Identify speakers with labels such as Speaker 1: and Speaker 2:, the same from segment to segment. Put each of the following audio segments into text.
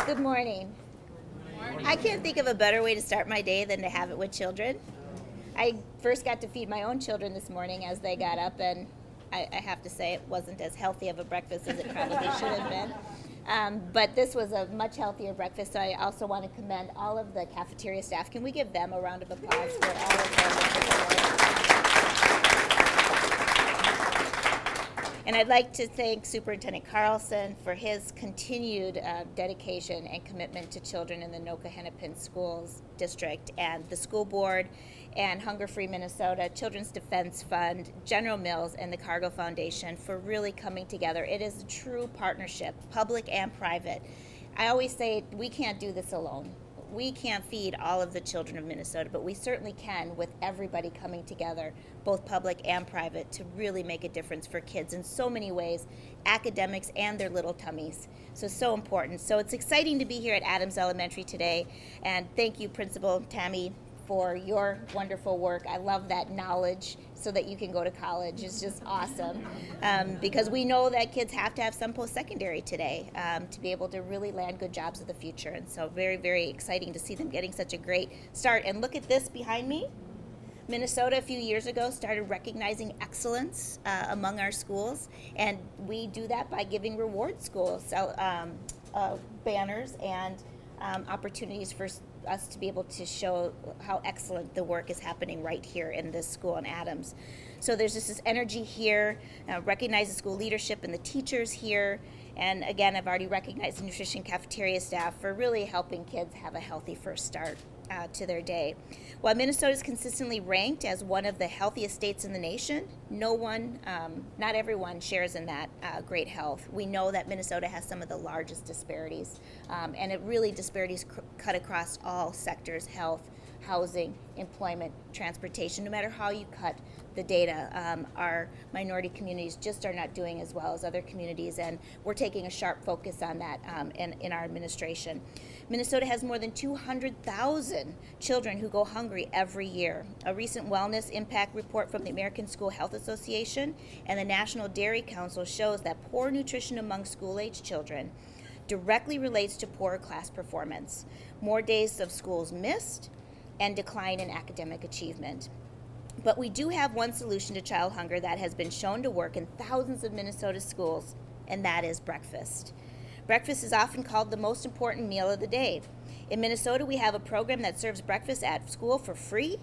Speaker 1: Good morning. I can't think of a better way to start my day than to have it with children. I first got to feed my own children this morning as they got up, and I have to say it wasn't as healthy of a breakfast as it probably should have been. But this was a much healthier breakfast, so I also want to commend all of the cafeteria staff. Can we give them a round of applause for all of their work? And I'd like to thank Superintendent Carlson for his continued dedication and commitment to children in the Noka-Hennepin Schools District, and the school board and Hunger Free Minnesota, Children's Defense Fund, General Mills, and the Cargo Foundation for really coming together. It is a true partnership, public and private. I always say we can't do this alone. We can't feed all of the children of Minnesota, but we certainly can with everybody coming together, both public and private, to really make a difference for kids in so many ways, academics and their little tummies. So important. So it's exciting to be here at Adams Elementary today, and thank you, Principal Tammy, for your wonderful work. I love that knowledge so that you can go to college. It's just awesome, because we know that kids have to have some post-secondary today to be able to really land good jobs of the future. And so very, very exciting to see them getting such a great start. And look at this behind me. Minnesota a few years ago started recognizing excellence among our schools, and we do that by giving reward schools banners and opportunities for us to be able to show how excellent the work is happening right here in this school in Adams. So there's just this energy here, recognize the school leadership and the teachers here, and again, I've already recognized the nutrition cafeteria staff for really helping kids have a healthy first start to their day. While Minnesota is consistently ranked as one of the healthiest states in the nation, not everyone shares in that great health. We know that Minnesota has some of the largest disparities, and disparities cut across all sectors: health, housing, employment, transportation. No matter how you cut the data, our minority communities just are not doing as well as other communities, and we're taking a sharp focus on that in our administration. Minnesota has more than 200,000 children who go hungry every year. A recent wellness impact report from the American School Health Association and the National Dairy Council shows that poor nutrition among school-age children directly relates to poorer class performance, more days of schools missed, and decline in academic achievement. But we do have one solution to child hunger that has been shown to work in thousands of Minnesota schools, and that is breakfast. Breakfast is often called the most important meal of the day. In Minnesota, we have a program that serves breakfast at school for free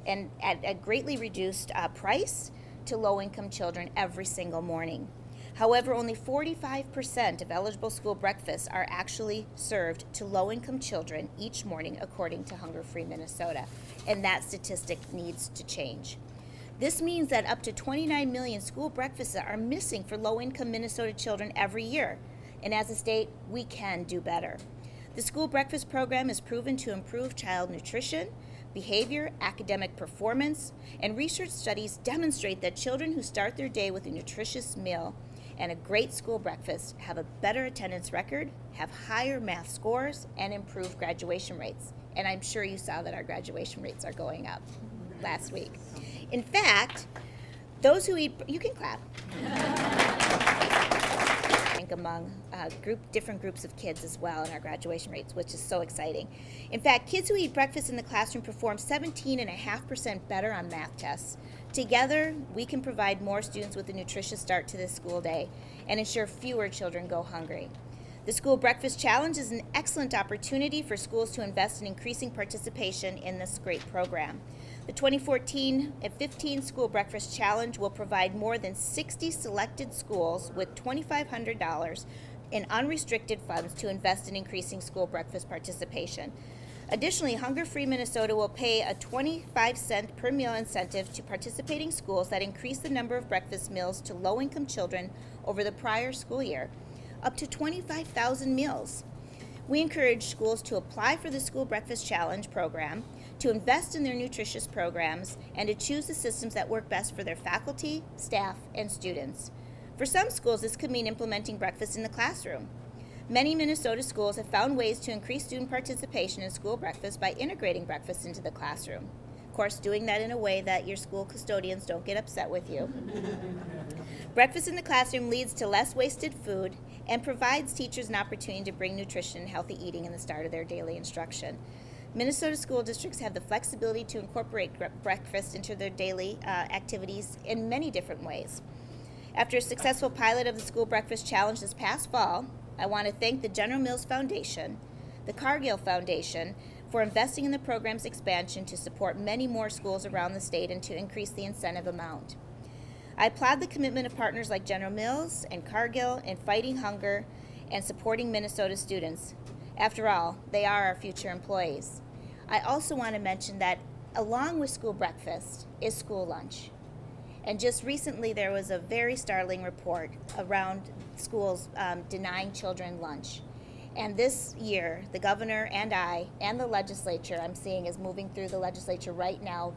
Speaker 1: and at a greatly reduced price to low-income children every single morning. However, only 45% of eligible school breakfasts are actually served to low-income children each morning, according to Hunger Free Minnesota, and that statistic needs to change. This means that up to 29 million school breakfasts are missing for low-income Minnesota children every year, and as a state, we can do better. The school breakfast program is proven to improve child nutrition, behavior, academic performance, and research studies demonstrate that children who start their day with a nutritious meal and a great school breakfast have a better attendance record, have higher math scores, and improve graduation rates. And I'm sure you saw that our graduation rates are going up last week. In fact, those who eat, you can clap. Among different groups of kids as well in our graduation rates, which is so exciting. In fact, kids who eat breakfast in the classroom perform 17.5% better on math tests. Together, we can provide more students with a nutritious start to this school day and ensure fewer children go hungry. The School Breakfast Challenge is an excellent opportunity for schools to invest in increasing participation in this great program. The 2014-15 School Breakfast Challenge will provide more than 60 selected schools with $2,500 in unrestricted funds to invest in increasing school breakfast participation. Additionally, Hunger Free Minnesota will pay a 25-cent per meal incentive to participating schools that increase the number of breakfast meals to low-income children over the prior school year, up to 25,000 meals. We encourage schools to apply for the School Breakfast Challenge program, to invest in their nutritious programs, and to choose the systems that work best for their faculty, staff, and students. For some schools, this could mean implementing breakfast in the classroom. Many Minnesota schools have found ways to increase student participation in school breakfast by integrating breakfast into the classroom. Of course, doing that in a way that your school custodians don't get upset with you. Breakfast in the classroom leads to less wasted food and provides teachers an opportunity to bring nutrition and healthy eating in the start of their daily instruction. Minnesota school districts have the flexibility to incorporate breakfast into their daily activities in many different ways. After a successful pilot of the School Breakfast Challenge this past fall, I want to thank the General Mills Foundation, the Cargill Foundation, for investing in the program's expansion to support many more schools around the state and to increase the incentive amount. I applaud the commitment of partners like General Mills and Cargill in fighting hunger and supporting Minnesota students. After all, they are our future employees. I also want to mention that along with school breakfast is school lunch. And just recently there was a very startling report around schools denying children lunch. And this year, the governor and I and the legislature, I'm seeing is moving through the legislature right now,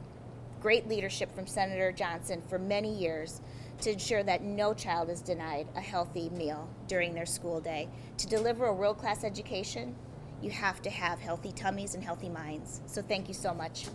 Speaker 1: great leadership from Senator Johnson for many years to ensure that no child is denied a healthy meal during their school day. To deliver a world-class education, you have to have healthy tummies and healthy minds. So thank you so much.